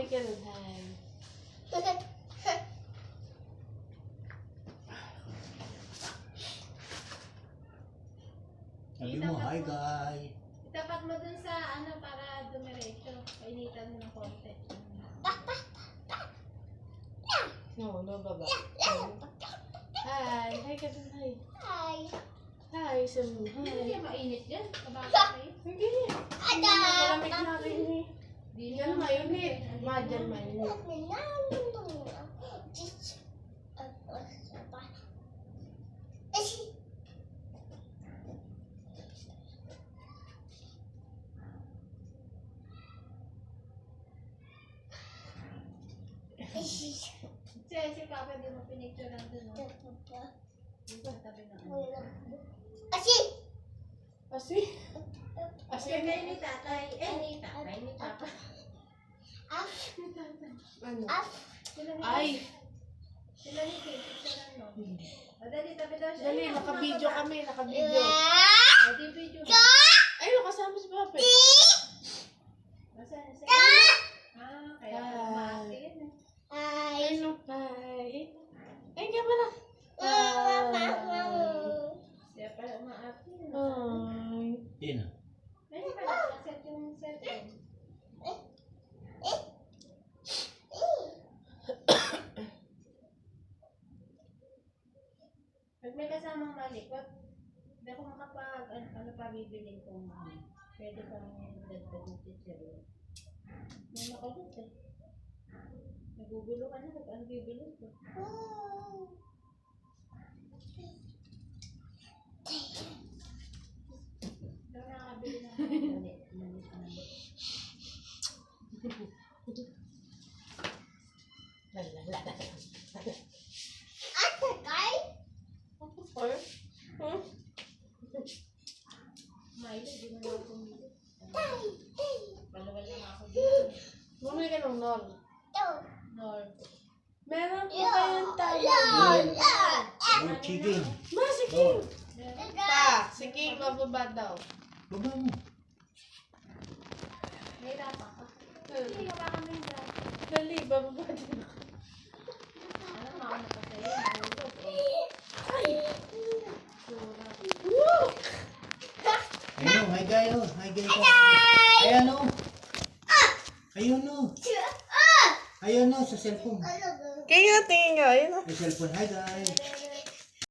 Hi ka nun, hi. Sabi mo, hi guys. Itapat mo dun sa ano para dumiretso. Painitan mo ng konti. No, baba. Hi, hi ka nun, hi. Hi. Hi, sabi mo, Hindi hi. kaya mainit yan. Kabaka kayo. Hindi. Malamig na rin eh. Hindi Yan mainit. Madyan mainit. Si Papa, di mo pinicturean dun, no? Dito, tabi na. Asi? Kasi Asi? kayo ni tatay. Ni tatay, ni Papa. Ano? Sila ni Ay! Sila ni Kate. Picturean mo. O, dali, tabi daw siya. Dali, Ay, naka-video baba. kami, naka-video. O, di video. Ay, nakasama si Papa. Nasaan? Kaya Hi. pala maati yan eh. Ano? Hi. Ay, ka pala. Hi. Kaya pala maati yan. Hi. Sino? Ayun pala, nakaset yung cellphone. Pag may kasamang malikot, hindi ako ano pa bibilin kung pwede kang dagdag ng chichiryo. May makulit eh. Nagugulo ka na kung ano bibilin ko. Pero nakakabili na ako ng mali. Lalala. Or? Milo, di mo na ako pumili. Balawal na ako dito. Bumili ka ng nol. Nor. Meron po kayong tayo. Oh, chicken. Ma, si King. Pa, si King, bababa daw. Baba mo. Nahirapan ka. Hindi ka pa kami dyan. Dali, bababa din ako. Ano, mauna pa sa'yo. Nahulog eh. Sura. Woo! Ayun, hi guys. Oh. Hi guys. Ayan o. Ayun o. Ayun o, sa cellphone. King, tingin nga. Ayun. Sa cellphone, hi guys.